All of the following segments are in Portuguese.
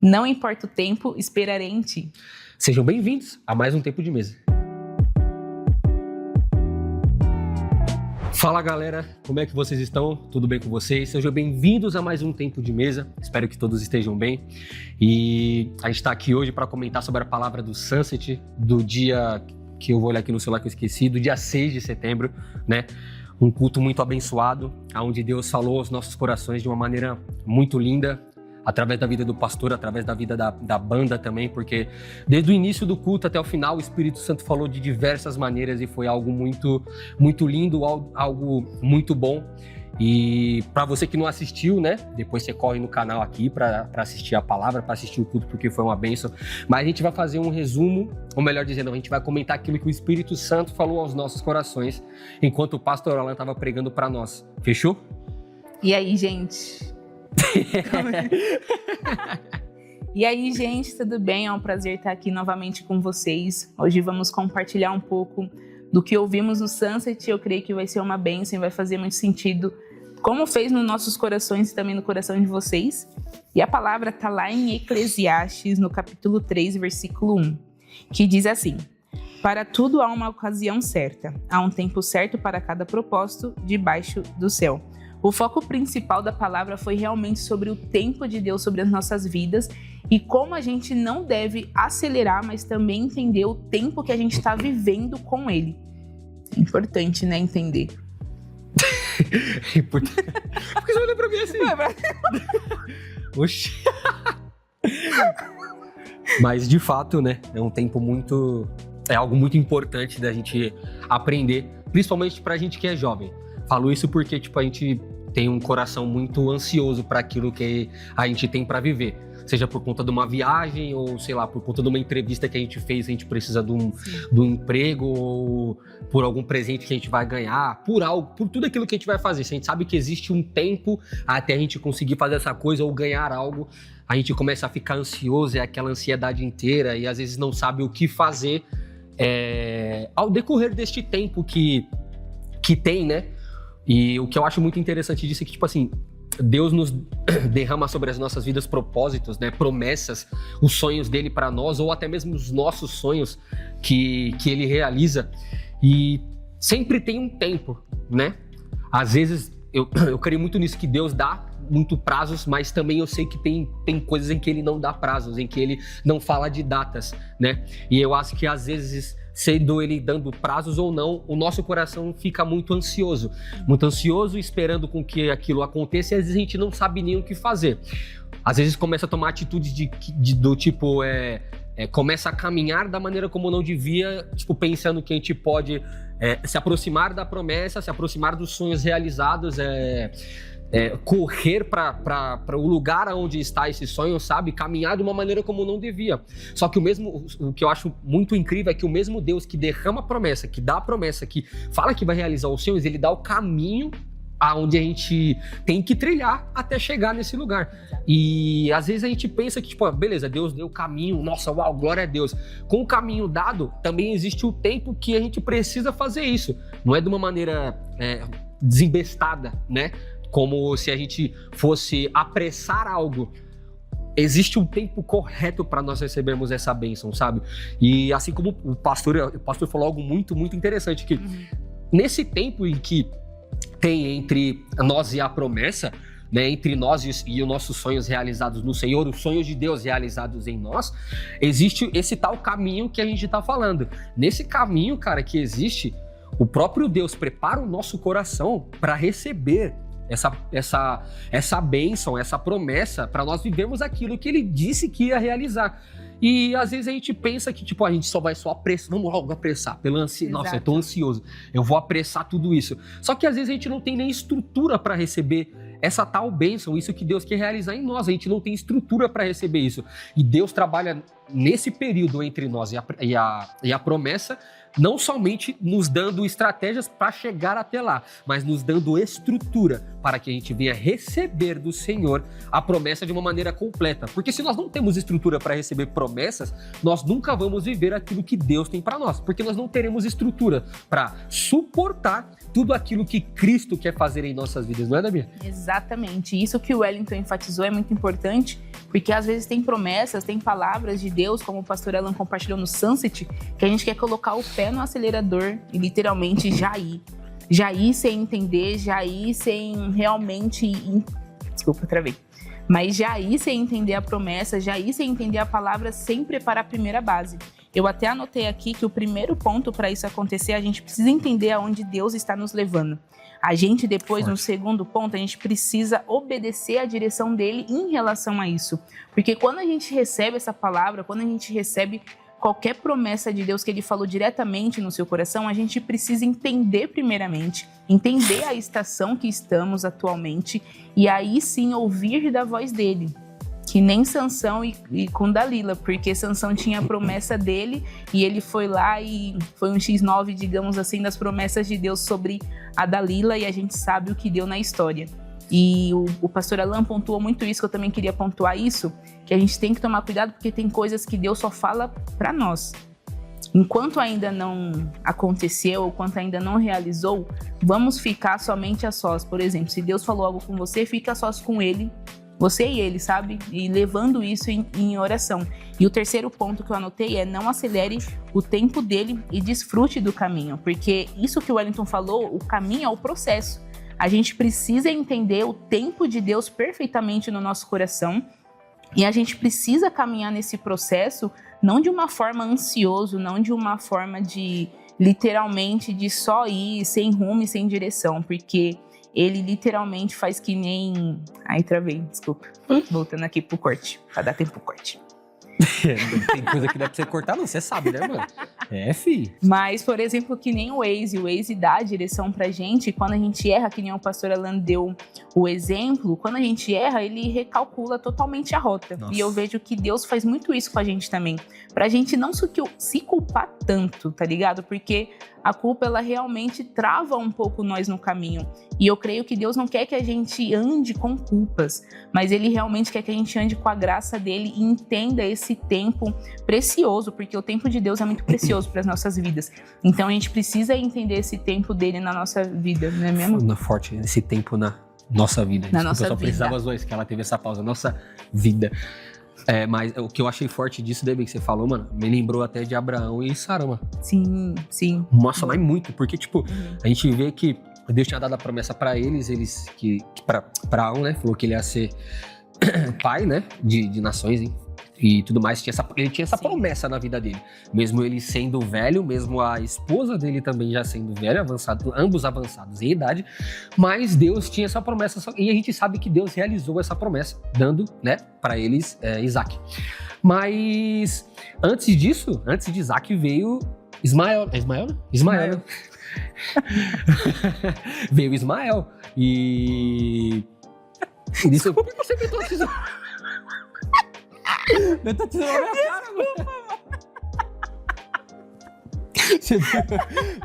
Não importa o tempo, esperarei em ti. Sejam bem-vindos a mais um Tempo de Mesa. Fala galera, como é que vocês estão? Tudo bem com vocês? Sejam bem-vindos a mais um Tempo de Mesa. Espero que todos estejam bem. E a gente está aqui hoje para comentar sobre a palavra do Sunset, do dia que eu vou olhar aqui no celular que eu esqueci, do dia 6 de setembro, né? Um culto muito abençoado, onde Deus falou aos nossos corações de uma maneira muito linda, através da vida do pastor, através da vida da banda também, porque desde o início do culto até o final, o Espírito Santo falou de diversas maneiras e foi algo muito, muito lindo, algo muito bom. E para você que não assistiu, né, depois você corre no canal aqui para assistir a palavra, para assistir o culto, porque foi uma bênção. Mas a gente vai fazer um resumo, ou melhor dizendo, a gente vai comentar aquilo que o Espírito Santo falou aos nossos corações, enquanto o pastor Alan estava pregando para nós. Fechou? E aí, gente? E aí, gente, tudo bem? É um prazer estar aqui novamente com vocês. Hoje vamos compartilhar um pouco do que ouvimos no Sunset. Eu creio que vai ser uma bênção e vai fazer muito sentido, como fez nos nossos corações e também no coração de vocês. E a palavra está lá em Eclesiastes, no capítulo 3, versículo 1, que diz assim: para tudo há uma ocasião certa, há um tempo certo para cada propósito debaixo do céu. O foco principal da palavra foi realmente sobre o tempo de Deus sobre as nossas vidas e como a gente não deve acelerar, mas também entender o tempo que a gente está vivendo com Ele. É importante, né, entender. Por que você olha pra mim assim? Oxi. Mas de fato, né, é um tempo muito... É algo muito importante da gente aprender, principalmente pra gente que é jovem. Falo isso porque, tipo, a gente tem um coração muito ansioso para aquilo que a gente tem para viver. Seja por conta de uma viagem ou, sei lá, por conta de uma entrevista que a gente fez, a gente precisa de um emprego ou por algum presente que a gente vai ganhar, por tudo aquilo que a gente vai fazer. Se a gente sabe que existe um tempo até a gente conseguir fazer essa coisa ou ganhar algo, a gente começa a ficar ansioso, é aquela ansiedade inteira e às vezes não sabe o que fazer ao decorrer deste tempo que tem, né? E o que eu acho muito interessante disso é que, tipo assim, Deus nos derrama sobre as nossas vidas propósitos, né? Promessas, os sonhos dele para nós, ou até mesmo os nossos sonhos que ele realiza. E sempre tem um tempo, né? Às vezes, eu creio muito nisso, que Deus dá muito prazos, mas também eu sei que tem coisas em que ele não dá prazos, em que ele não fala de datas, né? E eu acho que às vezes, sendo ele dando prazos ou não, o nosso coração fica muito ansioso, esperando com que aquilo aconteça, e às vezes a gente não sabe nem o que fazer. Às vezes começa a tomar atitudes do tipo, começa a caminhar da maneira como não devia, tipo, pensando que a gente pode se aproximar da promessa, se aproximar dos sonhos realizados, correr para o lugar onde está esse sonho, sabe? Caminhar de uma maneira como não devia. Só que o que eu acho muito incrível é que o mesmo Deus que derrama a promessa, que dá a promessa, que fala que vai realizar os sonhos, ele dá o caminho aonde a gente tem que trilhar até chegar nesse lugar. E às vezes a gente pensa que, tipo, beleza, Deus deu o caminho, nossa, uau, glória a Deus. Com o caminho dado, também existe o tempo que a gente precisa fazer isso. Não é de uma maneira desembestada, né? Como se a gente fosse apressar algo. Existe um tempo correto para nós recebermos essa bênção, sabe? E assim como o pastor falou algo muito, muito interessante, que nesse tempo em que tem entre nós e a promessa, né, entre nós e os nossos sonhos realizados no Senhor, os sonhos de Deus realizados em nós, existe esse tal caminho que a gente está falando. Nesse caminho, cara, que existe, o próprio Deus prepara o nosso coração para receber essa bênção, essa promessa, para nós vivermos aquilo que ele disse que ia realizar. E às vezes a gente pensa que, tipo, a gente só vai apressar, vamos logo apressar, nossa, eu tô ansioso, eu vou apressar tudo isso. Só que às vezes a gente não tem nem estrutura para receber essa tal bênção, isso que Deus quer realizar em nós, a gente não tem estrutura para receber isso. E Deus trabalha nesse período entre nós e a promessa, não somente nos dando estratégias para chegar até lá, mas nos dando estrutura para que a gente venha receber do Senhor a promessa de uma maneira completa. Porque se nós não temos estrutura para receber promessas, nós nunca vamos viver aquilo que Deus tem para nós, porque nós não teremos estrutura para suportar tudo aquilo que Cristo quer fazer em nossas vidas, não é, Davi? Exatamente. Isso que o Wellington enfatizou é muito importante, porque às vezes tem promessas, tem palavras de Deus, como o pastor Alan compartilhou no Sunset, que a gente quer colocar o pé no acelerador e literalmente já ir. Já ir sem entender, já ir sem realmente... Desculpa, travei. Mas já ir sem entender a promessa, já ir sem entender a palavra, sem preparar a primeira base. Eu até anotei aqui que o primeiro ponto para isso acontecer, a gente precisa entender aonde Deus está nos levando. A gente depois, no segundo ponto, a gente precisa obedecer à direção dele em relação a isso. Porque quando a gente recebe essa palavra, quando a gente recebe qualquer promessa de Deus que ele falou diretamente no seu coração, a gente precisa entender primeiramente, entender a estação que estamos atualmente e aí sim ouvir da voz dele. Que nem Sansão e com Dalila, porque Sansão tinha a promessa dele e ele foi lá e foi um X9, digamos assim, das promessas de Deus sobre a Dalila e a gente sabe o que deu na história. E o pastor Alan pontuou muito isso, que eu também queria pontuar isso, que a gente tem que tomar cuidado porque tem coisas que Deus só fala para nós. Enquanto ainda não aconteceu, enquanto ainda não realizou, vamos ficar somente a sós. Por exemplo, se Deus falou algo com você, fica a sós com ele, você e ele, sabe? E levando isso em oração. E o terceiro ponto que eu anotei é não acelere o tempo dele e desfrute do caminho. Porque isso que o Wellington falou, o caminho é o processo. A gente precisa entender o tempo de Deus perfeitamente no nosso coração e a gente precisa caminhar nesse processo não de uma forma ansioso, não de uma forma de, literalmente, de só ir sem rumo e sem direção, porque ele literalmente faz que nem... Ai, travei, desculpa. Voltando aqui pro corte, pra dar tempo pro corte. Tem coisa que dá pra você cortar, não, você sabe, né, mano? É, fi. Mas, por exemplo, que nem o Waze dá a direção pra gente, quando a gente erra, que nem o pastor Alan deu o exemplo, quando a gente erra, ele recalcula totalmente a rota. Nossa. E eu vejo que Deus faz muito isso com a gente também. Pra gente não se culpar tanto, tá ligado? Porque a culpa, ela realmente trava um pouco nós no caminho. E eu creio que Deus não quer que a gente ande com culpas, mas Ele realmente quer que a gente ande com a graça dEle e entenda esse tempo precioso, porque o tempo de Deus é muito precioso para as nossas vidas. Então a gente precisa entender esse tempo dEle na nossa vida, não é mesmo? Forte, esse tempo na nossa vida. Na nossa vida. Eu só precisava as dois, que ela teve essa pausa, nossa vida. É, mas o que eu achei forte disso, Debbie, que você falou, mano, me lembrou até de Abraão e Sara, mano. Sim, sim. Nossa, mas muito, porque, tipo, a gente vê que Deus tinha dado a promessa pra eles que pra Abraão, né, falou que ele ia ser pai, né, de nações, hein, e tudo mais. Ele tinha essa promessa na vida dele. Mesmo ele sendo velho, mesmo a esposa dele também já sendo velha, ambos avançados em idade, mas Deus tinha essa promessa, e a gente sabe que Deus realizou essa promessa, dando, né, pra eles Isaac. Mas antes disso, antes de Isaac veio Ismael. É Ismael, né? Ismael. Veio Ismael. E isso... Por que você inventou a tesoura? Eu tô tesourando a minha cara, mano.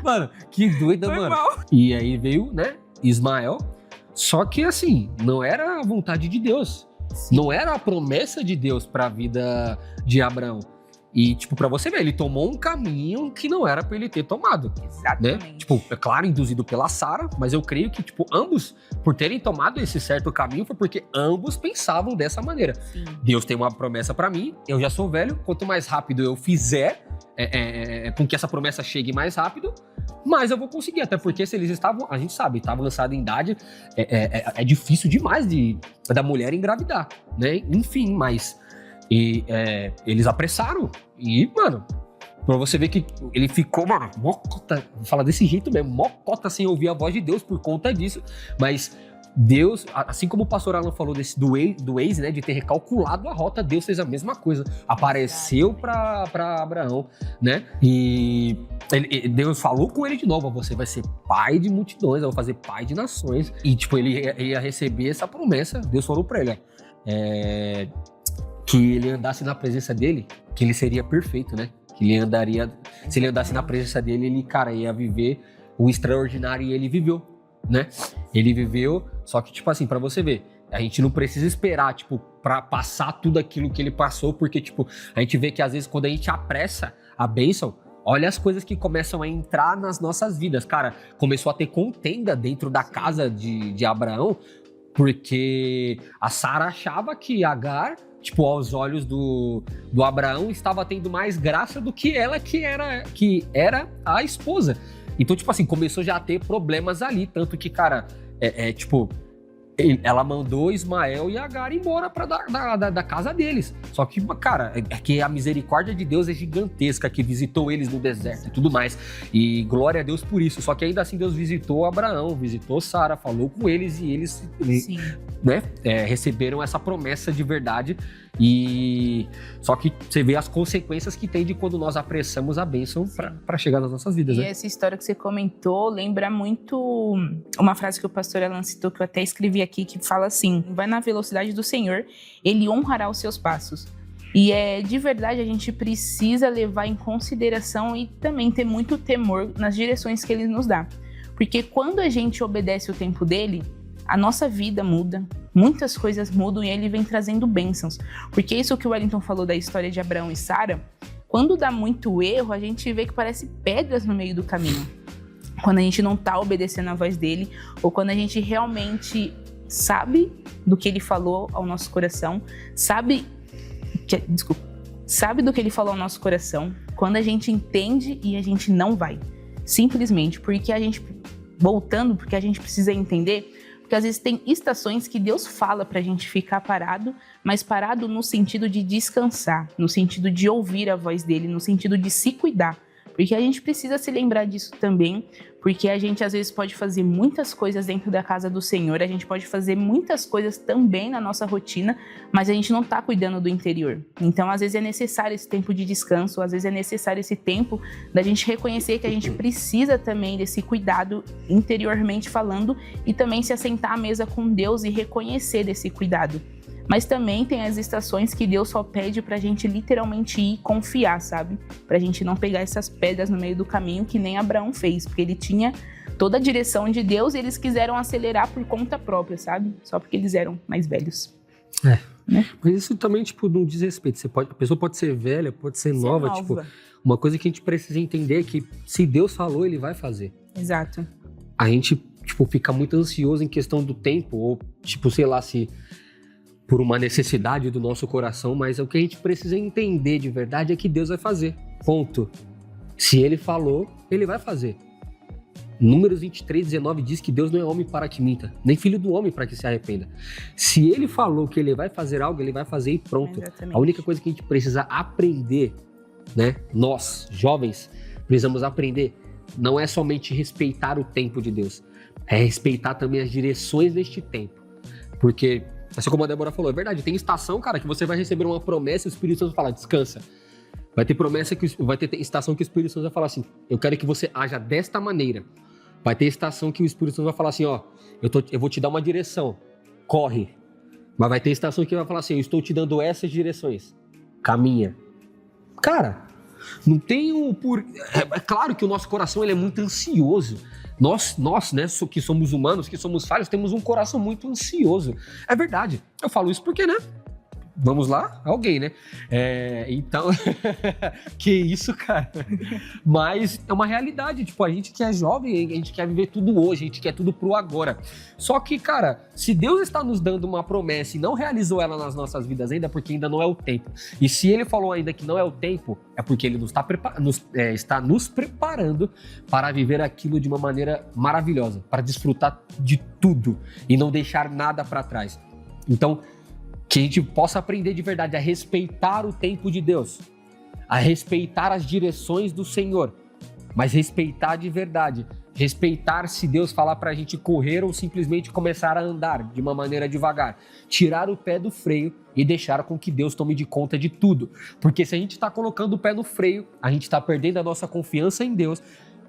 Mano, que doida, mano. Mal. E aí veio, né, Ismael. Só que assim, não era a vontade de Deus. Sim. Não era a promessa de Deus pra vida de Abraão. E, tipo, pra você ver, ele tomou um caminho que não era pra ele ter tomado. Exatamente. Né? Tipo, é claro, induzido pela Sara, mas eu creio que, tipo, ambos, por terem tomado esse certo caminho, foi porque ambos pensavam dessa maneira. Sim. Deus tem uma promessa pra mim, eu já sou velho, quanto mais rápido eu fizer, com que essa promessa chegue mais rápido, mais eu vou conseguir. Até porque se eles estavam, a gente sabe, estavam avançados em idade, é difícil demais da mulher engravidar, né? Enfim, mas... E eles apressaram. E, mano, pra você ver que ele ficou, mano, mocota, vou falar desse jeito mesmo, mocota sem ouvir a voz de Deus por conta disso. Mas Deus, assim como o pastor Alan falou do Waze, né, de ter recalculado a rota, Deus fez a mesma coisa. Apareceu pra Abraão, né? E Deus falou com ele de novo: você vai ser pai de multidões, eu vou fazer pai de nações. E, tipo, ele ia receber essa promessa. Deus falou pra ele, que ele andasse na presença dele, que ele seria perfeito, né? Que ele andaria, se ele andasse na presença dele, ele, cara, ia viver o extraordinário, e ele viveu, né? Ele viveu, só que, tipo assim, pra você ver, a gente não precisa esperar, tipo, pra passar tudo aquilo que ele passou, porque, tipo, a gente vê que às vezes quando a gente apressa a bênção, olha as coisas que começam a entrar nas nossas vidas. Cara, começou a ter contenda dentro da casa de Abraão, porque a Sara achava que Agar, tipo, aos olhos do Abraão, estava tendo mais graça do que ela, que era a esposa. Então, tipo assim, começou já a ter problemas ali, tanto que, cara, tipo, ela mandou Ismael e Agar embora da casa deles. Só que, cara, é que a misericórdia de Deus é gigantesca, que visitou eles no deserto e tudo mais. E glória a Deus por isso. Só que ainda assim Deus visitou Abraão, visitou Sara, falou com eles e eles né, receberam essa promessa de verdade. E só que você vê as consequências que tem de quando nós apressamos a bênção para chegar nas nossas vidas. E né? essa história que você comentou lembra muito uma frase que o pastor Alan citou, que eu até escrevi aqui, que fala assim: vai na velocidade do Senhor, ele honrará os seus passos. E de verdade, a gente precisa levar em consideração e também ter muito temor nas direções que ele nos dá. Porque quando a gente obedece o tempo dele, a nossa vida muda, muitas coisas mudam e ele vem trazendo bênçãos. Porque isso que o Wellington falou da história de Abraão e Sara, quando dá muito erro, a gente vê que parece pedras no meio do caminho. Quando a gente não tá obedecendo a voz dele, ou quando a gente realmente sabe do que ele falou ao nosso coração, sabe do que ele falou ao nosso coração, quando a gente entende e a gente não vai. Simplesmente porque a gente precisa entender. Porque às vezes tem estações que Deus fala pra gente ficar parado, mas parado no sentido de descansar, no sentido de ouvir a voz dele, no sentido de se cuidar. Porque a gente precisa se lembrar disso também, porque a gente às vezes pode fazer muitas coisas dentro da casa do Senhor, a gente pode fazer muitas coisas também na nossa rotina, mas a gente não tá cuidando do interior. Então às vezes é necessário esse tempo de descanso, às vezes é necessário esse tempo da gente reconhecer que a gente precisa também desse cuidado interiormente falando, e também se assentar à mesa com Deus e reconhecer desse cuidado. Mas também tem as estações que Deus só pede pra gente literalmente ir confiar, sabe? Pra gente não pegar essas pedras no meio do caminho, que nem Abraão fez, porque ele tinha toda a direção de Deus e eles quiseram acelerar por conta própria, sabe? Só porque eles eram mais velhos. Né? Mas isso também, tipo, não diz respeito. A pessoa pode ser velha, pode ser nova. Tipo, uma coisa que a gente precisa entender é que se Deus falou, ele vai fazer. Exato. A gente, tipo, fica muito ansioso em questão do tempo, ou, tipo, sei lá, se por uma necessidade do nosso coração, mas o que a gente precisa entender de verdade é que Deus vai fazer, ponto. Se ele falou, ele vai fazer. Números 23, 19 diz que Deus não é homem para que minta, nem filho do homem para que se arrependa. Se ele falou que ele vai fazer algo, ele vai fazer e pronto. Exatamente. A única coisa que a gente precisa aprender, né? Nós, jovens, precisamos aprender, não é somente respeitar o tempo de Deus, é respeitar também as direções deste tempo. Porque, assim como a Débora falou, é verdade, tem estação, cara, que você vai receber uma promessa e o Espírito Santo vai falar, descansa. Vai ter estação que o Espírito Santo vai falar assim, eu quero que você haja desta maneira. Vai ter estação que o Espírito Santo vai falar assim, ó, eu vou te dar uma direção, corre. Mas vai ter estação que vai falar assim, eu estou te dando essas direções, caminha. Cara, não tem É claro que o nosso coração ele é muito ansioso. Nós, né, que somos humanos, que somos falhos, temos um coração muito ansioso. É verdade. Eu falo isso porque, né? Vamos lá? Alguém, né? Então, que isso, cara? Mas é uma realidade, tipo, a gente que é jovem, a gente quer viver tudo hoje, a gente quer tudo pro agora. Só que, cara, se Deus está nos dando uma promessa e não realizou ela nas nossas vidas ainda, é porque ainda não é o tempo. E se Ele falou ainda que não é o tempo, é porque Ele está nos preparando para viver aquilo de uma maneira maravilhosa, para desfrutar de tudo e não deixar nada para trás. Então, que a gente possa aprender de verdade a respeitar o tempo de Deus, a respeitar as direções do Senhor, mas respeitar de verdade, respeitar se Deus falar pra gente correr ou simplesmente começar a andar de uma maneira devagar, tirar o pé do freio e deixar com que Deus tome de conta de tudo, porque se a gente tá colocando o pé no freio, a gente tá perdendo a nossa confiança em Deus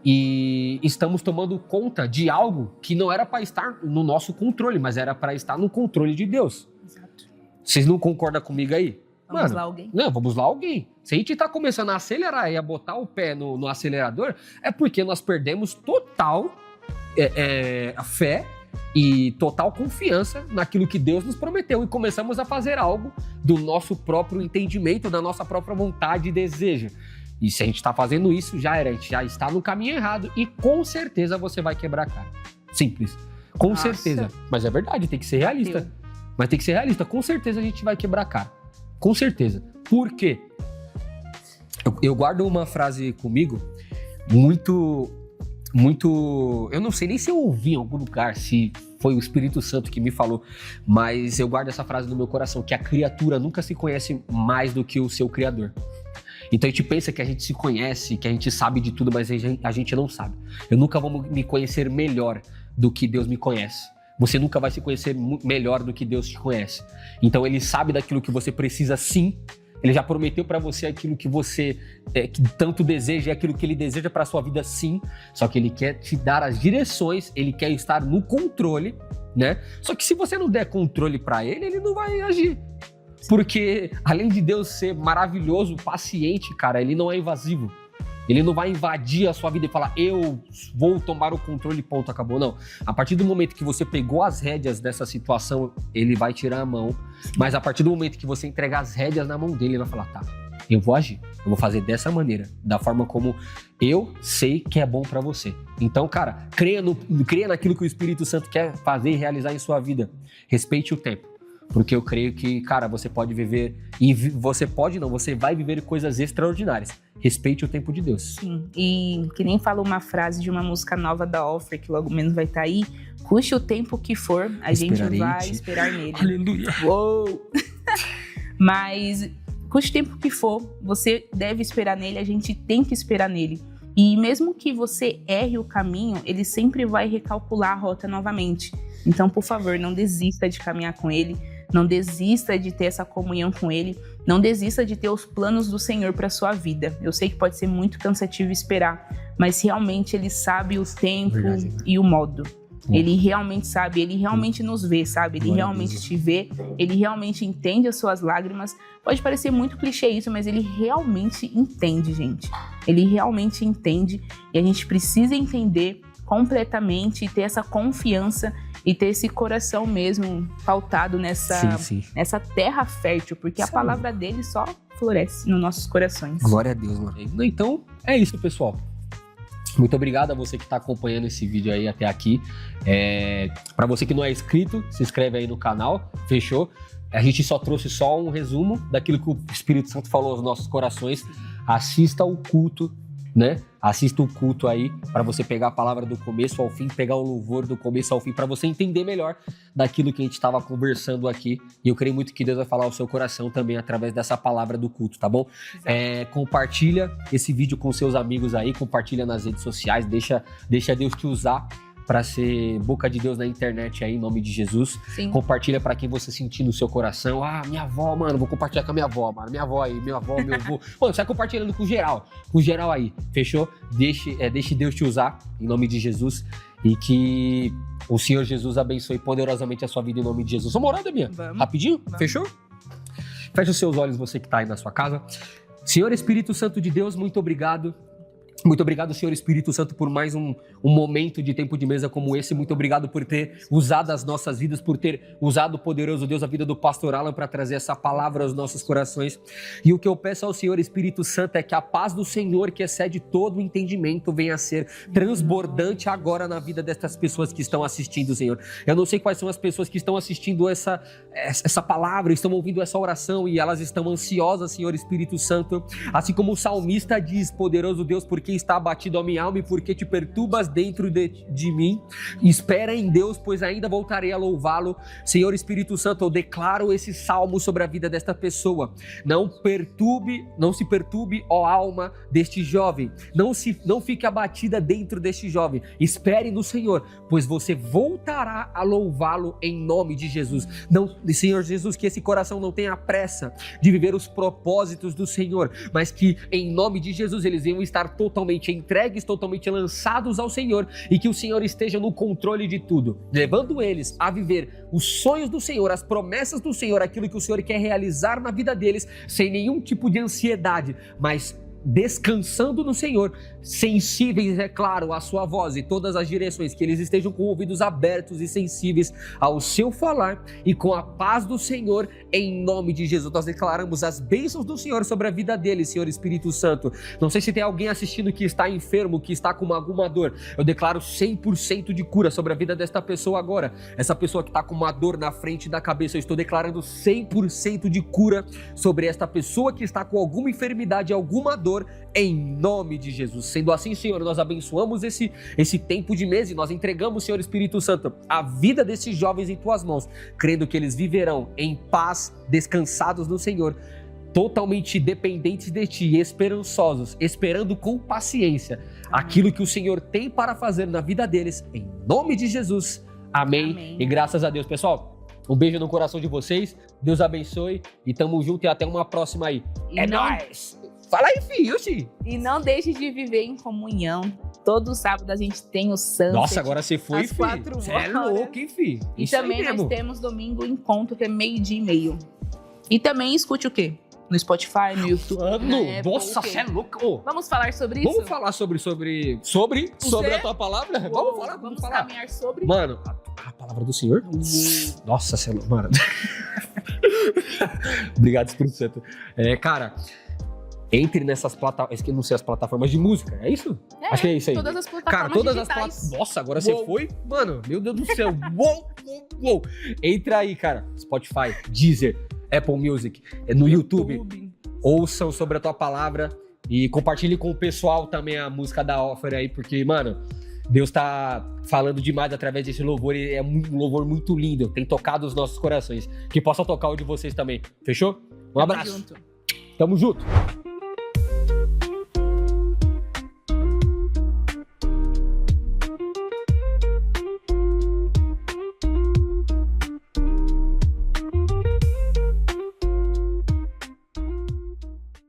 e estamos tomando conta de algo que não era para estar no nosso controle, mas era para estar no controle de Deus. Vocês não concordam comigo aí? Vamos lá, alguém. Não, vamos lá, alguém. Se a gente tá começando a acelerar e a botar o pé no acelerador, é porque nós perdemos total fé e total confiança naquilo que Deus nos prometeu e começamos a fazer algo do nosso próprio entendimento, da nossa própria vontade e desejo. E se a gente tá fazendo isso, já era, a gente já está no caminho errado e com certeza você vai quebrar a cara. Simples. Com certeza. Mas é verdade, tem que ser realista. Mas tem que ser realista. Com certeza a gente vai quebrar a cara. Com certeza. Por quê? Eu guardo uma frase comigo muito... Eu não sei nem se eu ouvi em algum lugar, se foi o Espírito Santo que me falou, mas eu guardo essa frase no meu coração, que a criatura nunca se conhece mais do que o seu Criador. Então a gente pensa que a gente se conhece, que a gente sabe de tudo, mas a gente não sabe. Eu nunca vou me conhecer melhor do que Deus me conhece. Você nunca vai se conhecer melhor do que Deus te conhece. Então ele sabe daquilo que você precisa, sim. Ele já prometeu para você aquilo que você que tanto deseja, é aquilo que ele deseja para sua vida, sim. Só que ele quer te dar as direções, ele quer estar no controle, né? Só que se você não der controle para ele, ele não vai agir. Porque além de Deus ser maravilhoso, paciente, cara, ele não é invasivo. Ele não vai invadir a sua vida e falar, eu vou tomar o controle, ponto, acabou. Não. A partir do momento que você pegou as rédeas dessa situação, ele vai tirar a mão. Mas a partir do momento que você entregar as rédeas na mão dele, ele vai falar, tá, eu vou agir. Eu vou fazer dessa maneira, da forma como eu sei que é bom pra você. Então, cara, creia naquilo que o Espírito Santo quer fazer e realizar em sua vida. Respeite o tempo. Porque eu creio que, cara, você pode viver... Você vai viver coisas extraordinárias. Respeite o tempo de Deus. Sim, e que nem fala uma frase de uma música nova da Offer, que logo menos vai estar aí. Custe o tempo que for, a gente vai esperar nele. Aleluia. Uou! Mas, custe o tempo que for, você deve esperar nele, a gente tem que esperar nele. E mesmo que você erre o caminho, ele sempre vai recalcular a rota novamente. Então, por favor, não desista de caminhar com ele. Não desista de ter essa comunhão com ele. Não desista de ter os planos do Senhor para sua vida. Eu sei que pode ser muito cansativo esperar, mas realmente ele sabe o tempo e o modo. Ele realmente sabe, ele realmente nos vê, sabe? Ele realmente te vê, ele realmente entende as suas lágrimas. Pode parecer muito clichê isso, mas ele realmente entende, gente. Ele realmente entende e a gente precisa entender completamente e ter essa confiança e ter esse coração mesmo pautado nessa terra fértil, porque a palavra dele só floresce nos nossos corações. Glória a Deus, mano. Então, é isso, pessoal. Muito obrigado a você que está acompanhando esse vídeo aí até aqui. Para você que não é inscrito, se inscreve aí no canal, fechou? A gente só trouxe um resumo daquilo que o Espírito Santo falou aos nossos corações. Assista o culto, né? Assista o culto aí para você pegar a palavra do começo ao fim, pegar o louvor do começo ao fim, para você entender melhor daquilo que a gente estava conversando aqui. E eu creio muito que Deus vai falar ao seu coração também através dessa palavra do culto, tá bom? Compartilha esse vídeo com seus amigos aí, compartilha nas redes sociais, deixa Deus te usar para ser boca de Deus na internet aí, em nome de Jesus. Sim. Compartilha para quem você sentir no seu coração. Ah, minha avó, mano, vou compartilhar com a minha avó, mano. Minha avó aí, meu avô. Mano, você vai compartilhando com geral aí, fechou? Deixe Deus te usar, em nome de Jesus. E que o Senhor Jesus abençoe poderosamente a sua vida, em nome de Jesus. Vamos orar, Damian? Rapidinho? Vamos. Fechou? Feche os seus olhos, você que tá aí na sua casa. Senhor Espírito Santo de Deus, muito obrigado. Muito obrigado, Senhor Espírito Santo, por mais um momento de tempo de mesa como esse. Muito obrigado por ter usado as nossas vidas, por ter usado, poderoso Deus, a vida do pastor Alan para trazer essa palavra aos nossos corações. E o que eu peço ao Senhor Espírito Santo é que a paz do Senhor, que excede todo o entendimento, venha a ser transbordante agora na vida dessas pessoas que estão assistindo, Senhor. Eu não sei quais são as pessoas que estão assistindo essa palavra, estão ouvindo essa oração e elas estão ansiosas, Senhor Espírito Santo. Assim como o salmista diz, poderoso Deus, porque está abatido a minha alma e porque te perturbas dentro de mim. Espera em Deus, pois ainda voltarei a louvá-lo. Senhor Espírito Santo, eu declaro esse salmo sobre a vida desta pessoa. Não se perturbe, ó alma deste jovem. Não fique abatida dentro deste jovem. Espere no Senhor, pois você voltará a louvá-lo em nome de Jesus. Não, Senhor Jesus, que esse coração não tenha pressa de viver os propósitos do Senhor, mas que em nome de Jesus eles venham estar totalmente totalmente entregues, totalmente lançados ao Senhor e que o Senhor esteja no controle de tudo, levando eles a viver os sonhos do Senhor, as promessas do Senhor, aquilo que o Senhor quer realizar na vida deles, sem nenhum tipo de ansiedade, mas descansando no Senhor, sensíveis, é claro, à sua voz e todas as direções, que eles estejam com ouvidos abertos e sensíveis ao seu falar e com a paz do Senhor, em nome de Jesus. Nós declaramos as bênçãos do Senhor sobre a vida deles, Senhor Espírito Santo. Não sei se tem alguém assistindo que está enfermo, que está com alguma dor. Eu declaro 100% de cura sobre a vida desta pessoa agora. Essa pessoa que está com uma dor na frente da cabeça, eu estou declarando 100% de cura sobre esta pessoa que está com alguma enfermidade, alguma dor, em nome de Jesus. Sendo assim, Senhor, nós abençoamos esse tempo de mês e nós entregamos, Senhor Espírito Santo, a vida desses jovens em tuas mãos, crendo que eles viverão em paz, descansados no Senhor, totalmente dependentes de Ti, esperançosos, esperando com paciência aquilo que o Senhor tem para fazer na vida deles, em nome de Jesus. Amém. Amém. E graças a Deus, pessoal. Um beijo no coração de vocês, Deus abençoe e tamo junto e até uma próxima aí. E não- nóis! Fala aí, filho, Xi. E não deixe de viver em comunhão. Todo sábado a gente tem o Sunset. Nossa, agora você foi, às filho. 4 Você é horas. louco, hein, filho? E Isso aí também nós mesmo. temos domingo o encontro, que é 12:30. E também escute o quê? No Spotify, no YouTube. na Mano, Apple, nossa, o quê? você é louco. Ô, Vamos falar sobre isso? vamos falar sobre a tua palavra? Vamos falar, Vamos falar. caminhar sobre. Mano, a palavra do Senhor? Nossa, você é louco, mano. Obrigado, Espírito Santo. Cara, entre nessas plataformas, não sei as plataformas de música, é isso? Acho que é isso aí. Todas as plataformas Cara, todas as digitais. plataformas. Nossa, agora Uou. você foi? Mano, meu Deus do céu. Uou. Entra aí, cara. Spotify, Deezer, Apple Music, no YouTube. Ouçam sobre a tua palavra e compartilhe com o pessoal também a música da Offer aí, porque, mano, Deus tá falando demais através desse louvor e é um louvor muito lindo. Tem tocado os nossos corações. Que possa tocar o de vocês também. Fechou? Um Tamo abraço. junto. Tamo junto.